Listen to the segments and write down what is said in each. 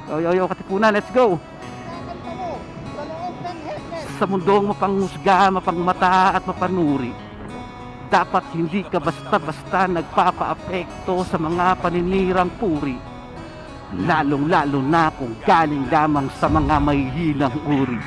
Yo, Katipunan, let's go. Sa mundong mapanghusga, mapangmata at mapanuri, dapat hindi ka basta-basta nagpapaapekto sa mga paninirang puri, lalong-lalo na kung galing lamang sa mga mahihinang uri.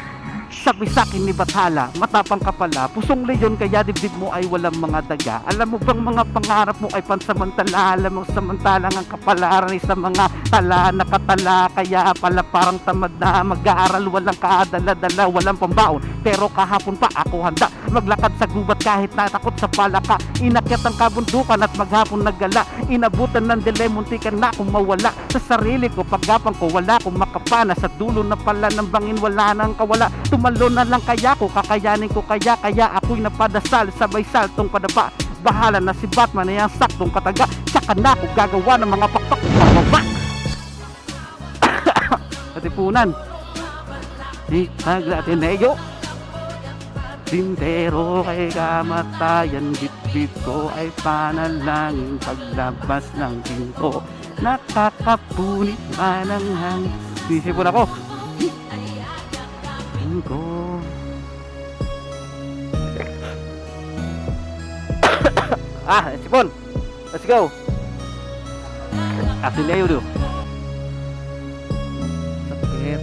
Sabi sa'kin ni Bathala, matapang ka pala, pusong leyon kaya dibdib mo ay walang mga daga. Alam mo bang mga pangarap mo ay pansamantala, alam mo samantalang ang kapalaran ay sa mga tala, nakatala. Kaya pala parang tamad na mag-aaral, walang kadala-dala, walang pambaon. Pero kahapon pa ako handa maglakad sa gubat kahit natakot sa palaka. Inakyat ang kabundukan at maghapon naggala, inabutan ng delay, muntikan na akong mawala sa sarili ko. Paggapang ko wala akong makapana, sa dulo na pala ng bangin wala nang kawala. Tumalo na lang kaya ko, kakayanin ko kaya ako'y napadasal, sabay saltong padapa. Bahala na si Batman na yung saktong kataga, tsaka na ako gagawa ng mga pakpak pababa. Katipunan, di Ateneo, tintero kay kamatayan, bitbit ko ay panalangin paglabas ng pinto. Nakakapunit mananghang, sisipon ako ko. Sipon, let's go. Ateneo do. Sakit,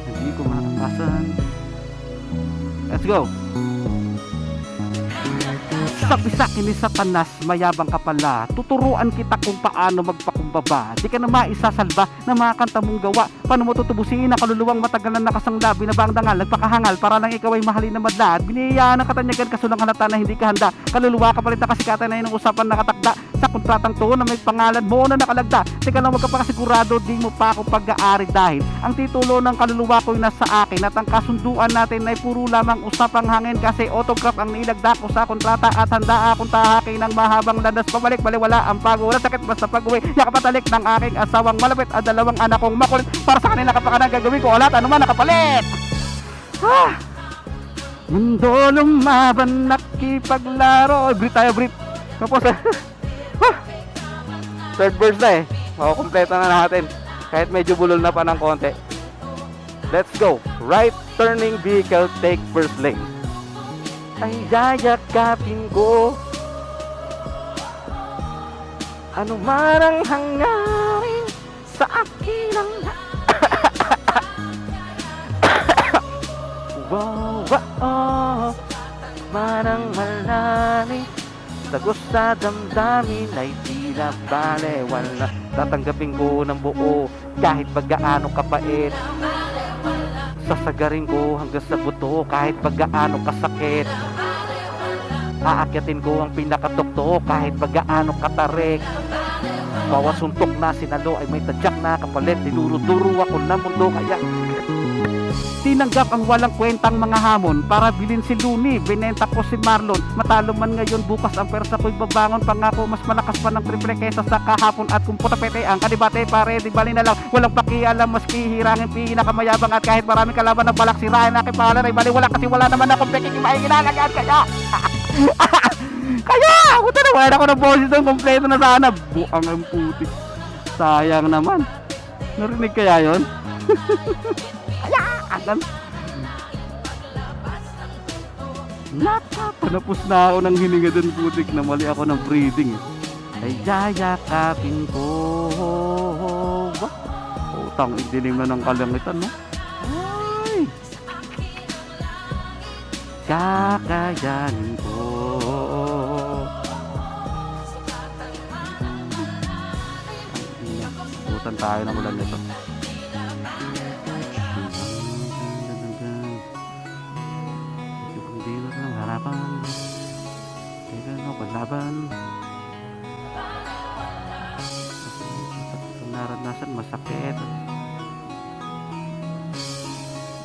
hindi ko makakasan. Let's go. Sabi sa'kin ni Satanas, mayabang ka pala, tuturuan kita kung paano magpakumbaba. Di ka na maisasalba na mga kanta mong gawa. Paano mo tutubusin ang kaluluwang matagal na nakasangla, binabang dangal, nagpakahangal para lang ikaw ay mahalin na madla. Biniyayaan ng katanyagan kasulang halata na hindi ka handa. Kaluluwa ka palit na kasikatan na yun ang usapan nakatakda sa kontratang to na may pangalan mo na nakalagda. Teka lang, wag ka pa kasigurado, di mo pa ako pag-aari dahil ang titulo ng kaluluwa ko'y nasa akin at ang kasunduan natin ay puro lamang usapang hangin kasi autograph ang nilagda ko sa kontrata at handa akong tahakin ng mahabang landas. Pabalik baliwala ang pago, wala sakit basta pag-uwi. Yakapatalik ng aking asawang malapit at dalawang anak kong makulit. Para sa kanila kapakanan gagawin ko lahat anuman nakapalit. Mundo lumaban, nakipaglaro. Breathe tayo, breathe. Tapos third verse na kumpleto na natin kahit medyo bulol na pa ng konti. Let's go. Right turning vehicle, take first lane. Ay yayakapin ko ano man ang hangarin sa akin ang wow, manang malalim, tagos sa damdamin ay tila bale. Wala, tatanggapin ko ng buo kahit paggaano kapait. Sasagarin ko hanggang sa buto kahit paggaano kasakit. Aakyatin ko ang pinakatukto kahit paggaano katarik. Bawat suntok na sinalo ay may tadyak na kapalit. Dinuro-duro ako ng mundo kaya tinanggap ang walang kwentang mga hamon para bilhin si Looney, binenta ko si Marlon. Matalo man ngayon, bukas ang persa ko'y babangon. Pangako mas malakas pa ng triple kesa sa kahapon. At kung putapete ang kadibate pare, di bali na lang walang pakialam maski hirangin pinakamayabang. At kahit maraming kalaban na balak sirahin aking pangalan ay bali wala kasi wala naman akong peking mahihinalagaan kaya kaya puta na wala ako ng boses doon, kompleto na sana. Buang ang putik, sayang naman. Narinig kaya yon? Agan nakapanapos na ako ng hininga dun, putik na mali ako ng breathing ay yayakapin ko. Utang idilim na ng kalangitan, no? Ay kakayanin ko. Putan tayo ng ulan nito. Paglaban naranasan masakit.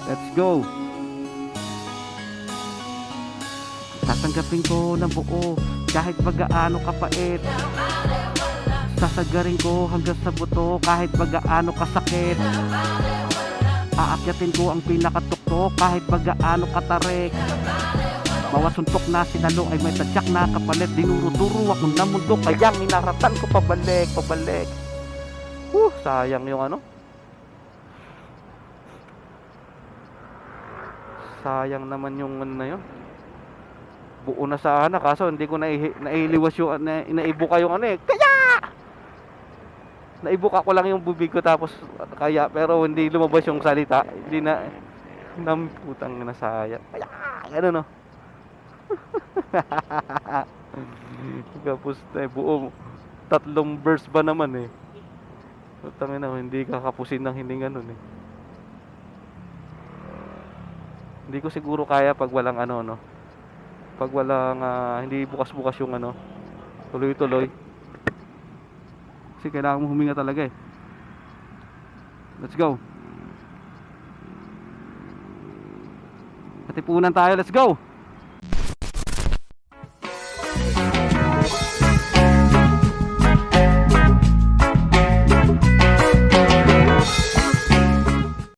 Let's go. Tatanggapin ko ng buo kahit paggaano kapait. Sasagarin ko hanggang sa buto kahit paggaano kasakit. Aakyatin ko ang pinakatukto kahit paggaano katarik. Bawat suntok na sinalo ay may tadyak na kapalit. Dinuro-duro ako ng mundo kaya minaratan ko pabalik. Sayang yung Sayang naman yung ano na yun. Buo na sana, kaso hindi ko nailiwas yung naibuka yung ano eh. Kaya naibuka ko lang yung bubig ko tapos kaya, pero hindi lumabas yung salita. Hindi na putang na, sayang. Kaya ano no. Kapos na buo. Tatlong verse ba naman eh. Putang na, hindi kakapusin ng hininga nun eh. Hindi ko siguro kaya pag walang ano no. Pag walang hindi bukas-bukas yung ano, tuloy-tuloy. Kasi kailangan mo huminga talaga eh. Let's go. Katipunan tayo, let's go.